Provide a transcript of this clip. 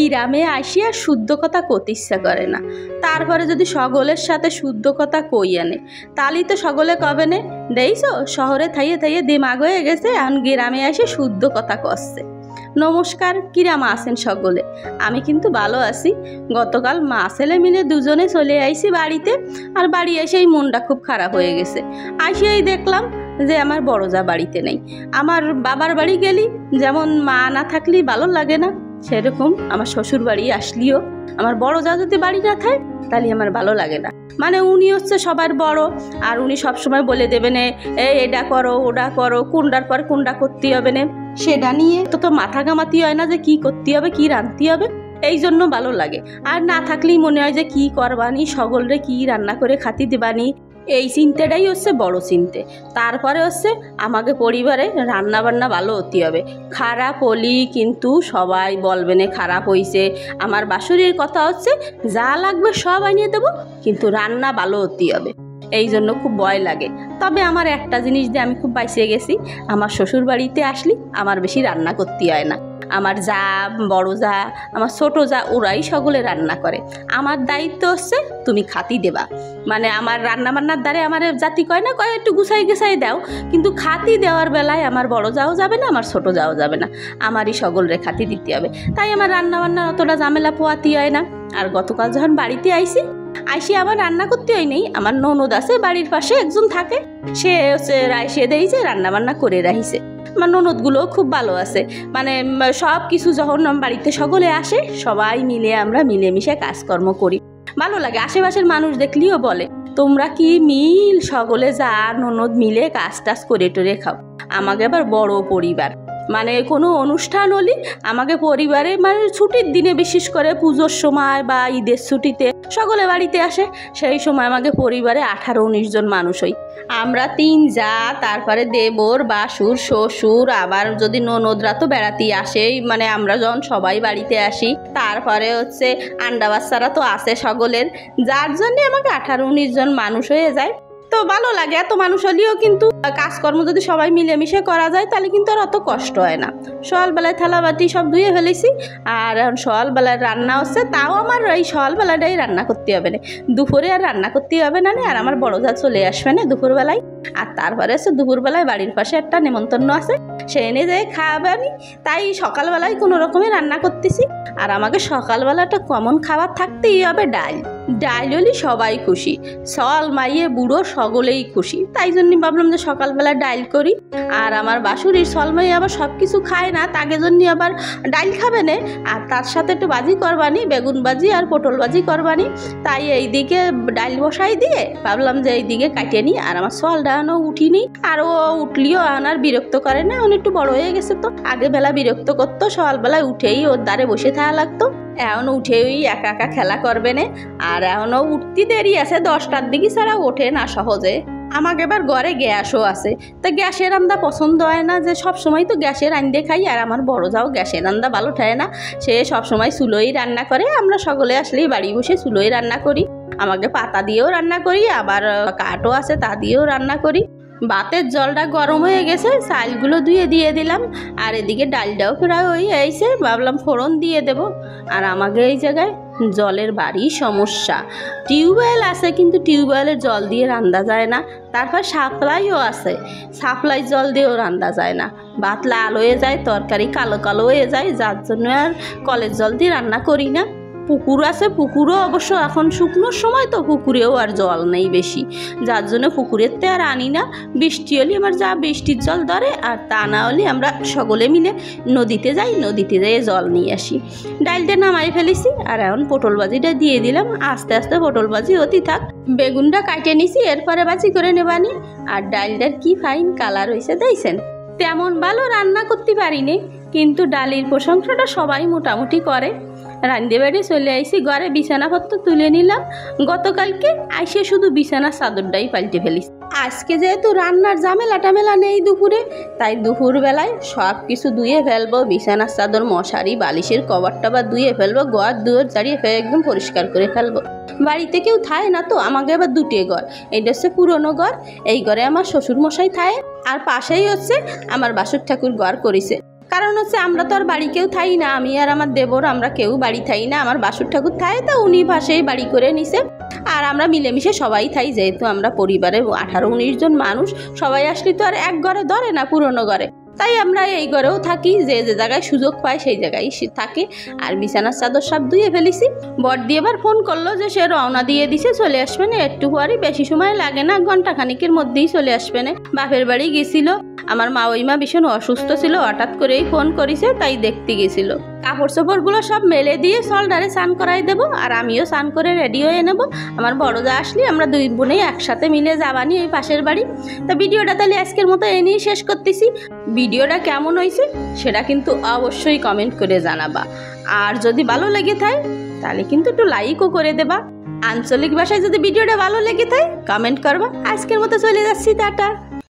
গ্রামে আসিয়া শুদ্ধ কথা কইতে ইচ্ছা করে না, তারপরে যদি সকলের সাথে শুদ্ধ কথা কই আনে তাহলেই তো সকলে কবে নে দেইছো শহরে থাইয়ে থাইয়ে দিমাগ হয়ে গেছে, এখন গ্রামে এসে শুদ্ধ কথা কচ্ছে। নমস্কার, কিরাম আছেন সকলে? আমি কিন্তু ভালো আছি। গতকাল মা ছেলে মিলে দুজনে চলে আইছি বাড়িতে, আর বাড়ি এসেই মনটা খুব খারাপ হয়ে গেছে। আসিয়াই দেখলাম যে আমার বড় যা বাড়িতে নেই। আমার বাবার বাড়ি গেলি যেমন মা না থাকলেই ভালো লাগে না, সেরকম আমার শ্বশুর বাড়ি আসলিও আমার বড় যা যদি বাড়ি না থাকে তাহলে আমার ভালো লাগে না। মানে উনি হচ্ছে সবার বড়, আর উনি সবসময় বলে দেবেন এটা করো ওটা করো, কোনটার পর কোনটা করতে হবে না, সেটা নিয়ে তো মাথা ঘামাতি হয় না যে কি করতে হবে কি রাঁধতে হবে, এই জন্য ভালো লাগে। আর না থাকলেই মনে হয় যে কি করবানি, সকলরে কি রান্না করে খাতি দেবানি, এই চিন্তাটাই হচ্ছে বড় চিন্তে। তারপরে হচ্ছে আমাকে পরিবারে রান্না বান্না ভালো হতে হবে। খারাপ হলি কিন্তু সবাই বলবে না খারাপ হয়েছে। আমার বাসুরির কথা হচ্ছে যা লাগবে সব আনিয়ে দেবো, কিন্তু রান্না ভালো হতে হবে, এই জন্য খুব ভয় লাগে। তবে আমার একটা জিনিস দিয়ে আমি খুব বাইসে গেছি, আমার শ্বশুর বাড়িতে আসলি আমার বেশি রান্না করতে হয় না। আমার যা বড় যা আমার ছোট যা ওরাই সকলে রান্না করে। আমার দায়িত্ব হচ্ছে তুমি খাতি দেবা। মানে আমার রান্না বান্নার দ্বারে আমার জাতি কয় না কয় একটু গুছাই গুছাই দাও, কিন্তু খাতি দেওয়ার বেলায় আমার বড় যাও যাবে না, আমার ছোট যাও যাবে না, আমারই সকলরে খাতি দিতে হবে। তাই আমার রান্না বান্নার অতটা ঝামেলা পোয়াতি হয় না। আর গতকাল যখন বাড়িতে আইসি আমার রান্না করতে হয় নেই, আমার ননদ আছে বাড়ির পাশে একজন থাকে, সে হচ্ছে রাইসে দেইছে রান্না বান্না করে রাখিছে। আমার ননদগুলোও খুব ভালো আছে, মানে সব কিছু যখন বাড়িতে সকলে আসে সবাই মিলে আমরা মিলেমিশে কাজকর্ম করি, ভালো লাগে। আশেপাশের মানুষ দেখলেও বলে তোমরা কি মিল সকলে যা ননদ মিলে কাজ টাজ করে টোরে খাও। আমাকে আবার বড় পরিবার, মানে কোনো অনুষ্ঠান হলে আমাকে পরিবারে মানে ছুটির দিনে বিশেষ করে পুজোর সময় বা ঈদের ছুটিতে সকলে বাড়িতে আসে, সেই সময় আমাকে পরিবারে 18-19 জন মানুষ হই। আমরা 3 যা, তারপরে দেবর বাসুর শ্বশুর, আবার যদি ননদরা তো বেড়াতেই আসেই, মানে আমরা যখন সবাই বাড়িতে আসি, তারপরে হচ্ছে আন্ডা বাচ্চারা তো আসে সকলের, যার জন্যে আমাকে 18-19 জন মানুষ হয়ে যায়। তো ভালো লাগে। এত মানুষ হলেও কিন্তু কাজকর্ম যদি সবাই মিলেমিশে করা যায় তাহলে কিন্তু আর অত কষ্ট হয় না। সকালবেলায় থালাবাটি সব ধুয়ে ফেলেছি, আর এখন সকালবেলায় রান্না হচ্ছে, তাও আমার এই সকালবেলাটাই রান্না করতে হবে না, দুপুরে আর রান্না করতে হবে না। আর আমার বড় যা চলে আসবে না দুপুরবেলায়। আর তারপরে হচ্ছে দুপুরবেলায় বাড়ির পাশে একটা নেমন্তন্ন আছে, সে এনে যায় খাওয়াবানি, তাই সকালবেলায় কোনো রকমে রান্না করতেছি। আর আমাকে সকালবেলাটা কমন খাবার থাকতেই হবে, ডাল হলে সবাই খুশি, সল মাইয়ে বুড়ো সকলেই খুশি, তাই জন্য ভাবলাম যে সকালবেলা ডাল করি। আর আমার বাসুরির সল মাইয়ে আবার সব কিছু খায় না, তাকে জন্য আবার ডাল খাবে না, আর তার সাথে একটু ভাজি করবানি, বেগুন ভাজি আর পটল ভাজি করবানি। তাই এইদিকে ডাল বসাই দিয়ে ভাবলাম যে এইদিকে কাটিয়ে নিই। আর আমার সল ডানো উঠিনি, আর ও উঠলিও আর বিরক্ত করে না, অনেক একটু বড় হয়ে গেছে, তো আগে বেলা বিরক্ত করতো, সকালবেলায় উঠেই ওর দ্বারে বসে থাকা লাগতো। এখন উঠেই একা একা খেলা করবে না, আর এখনও উঠতে দেরি আছে, 10টার দিকে ছাড়া ওঠে না সহজে। আমাকে এবার ঘরে গ্যাসও আছে, তা গ্যাসের রান্না পছন্দ হয় না, যে সব সময় তো গ্যাসের রান্না খাই। আর আমার বড় যাও গ্যাসের রান্না ভালো ঠায় না, সে সব সময় চুলোই রান্না করে। আমরা সকলে আসলেই বাড়ি বসে চুলোই রান্না করি, আমাকে পাতা দিয়েও রান্না করি, আবার কাঠও আছে তা দিয়েও রান্না করি। ভাতের জলটা গরম হয়ে গেছে, চালগুলো ধুয়ে দিয়ে দিলাম, আর এদিকে ডালটাও প্রায় হয়ে এসে ভাবলাম ফোড়ন দিয়ে দেব। আর আমাকে এই জায়গায় জলের বাড়ি সমস্যা, টিউবওয়েল আছে কিন্তু টিউবওয়েলের জল দিয়ে রান্না যায় না, তারপর সাপ্লাইও আছে, সাপ্লাই জল দিয়েও রান্না যায় না, ভাত লাল হয়ে যায়, তরকারি কালো কালো হয়ে যায়, যার জন্য আর কলের জল দিয়ে রান্না করি না। পুকুর আছে, পুকুরও অবশ্য এখন শুকনোর সময় তো পুকুরেও আর জল নেই বেশি, যার জন্য পুকুরেরতে আর আনি না। বৃষ্টি হলে আমার যা বৃষ্টির জল ধরে, আর তা না হলে আমরা সকলে মিলে নদীতে যাই, নদীতে যেয়ে জল নিয়ে আসি। ডালটা নামাই ফেলেছি, আর এখন পটল ভাজিটা দিয়ে দিলাম, আস্তে আস্তে পটল ভাজি অতি থাক। বেগুনটা কাটে নিছি, এরপরে ভাজি করে নেবানি। আর ডালটার কি ফাইন কালার হয়েছে দেখছেন। তেমন ভালো রান্না করতে পারিনি, কিন্তু ডালের প্রশংসাটা সবাই মোটামুটি করে। রান্ধে বাড়ি চলে আইসি, ঘরে বিছানাপত্র তুলে নিলাম। গতকালকে আইসে শুধু বিছানার চাদরটাই পাল্টে ফেলিস। আজকে যেহেতু রান্নার ঝামেলা টামেলা নেই দুপুরে, তাই দুপুরবেলায় সব কিছু ধুয়ে ফেলবো, বিছানার চাদর মশারি বালিশের কভার টভার ধুয়ে ফেলবো, ঘর দুয়ার ঝাড়িয়ে ফেলে একদম পরিষ্কার করে ফেলবো। বাড়িতে কেউ থাকে না তো, আমাকে আবার 2টে ঘর, এইটা হচ্ছে পুরনো ঘর, এই ঘরে আমার শ্বশুর মশাই থাকে, আর পাশেই হচ্ছে আমার বাসুর ঠাকুর ঘর করেছে। কারণ হচ্ছে আমরা তো আর বাড়ি কেউ থাই না, আমি আর আমার দেবর আমরা কেউ বাড়ি থাই না, আমার বাসুর ঠাকুর থাই, তা উনি পাশেই বাড়ি করে নিছে। আর আমরা মিলেমিশে সবাই থাই, যেহেতু আমরা পরিবারে 18-19 জন মানুষ, সবাই আসলে তো আর এক ঘরে ধরে না, পুরনো ঘরে, তাই আমরা এই ঘরেও থাকি, যে যে জায়গায় সুযোগ পায় সেই জায়গায় থাকে। আর বিছানার চাদর সব ধুয়ে ফেলেছি। বড়দি এবার ফোন করলো যে সে রওনা দিয়ে দিছে, চলে আসবে না, একটু পরই, বেশি সময় লাগে না, ঘন্টা খানিকের মধ্যেই চলে আসবে না। বাপের বাড়ি গেছিল, আমার মা ওই মা ভীষণ অসুস্থ ছিল, হঠাৎ করেই ফোন করেছে, তাই দেখতে গেছিল। কাপড় চোপড়গুলো সব মেলে দিয়ে সলডারে স্নান করাই দেবো, আর আমিও স্নান করে রেডি হয়ে নেবো। আমার বড়দা আসলে আমরা দুই বোনেই একসাথে মিলে যাবানি ওই পাশের বাড়ি। তা ভিডিওটা তাহলে আজকের মতো এ নিয়ে শেষ করতেছি। ভিডিওটা কেমন হয়েছে সেটা কিন্তু অবশ্যই কমেন্ট করে জানাবা, আর যদি ভালো লেগে থাকে তাহলে কিন্তু একটু লাইকও করে দেবা। আঞ্চলিক ভাষায় যদি ভিডিওটা ভালো লেগে থাকে কমেন্ট করবা। আজকের মতো চলে যাচ্ছি, টাটা।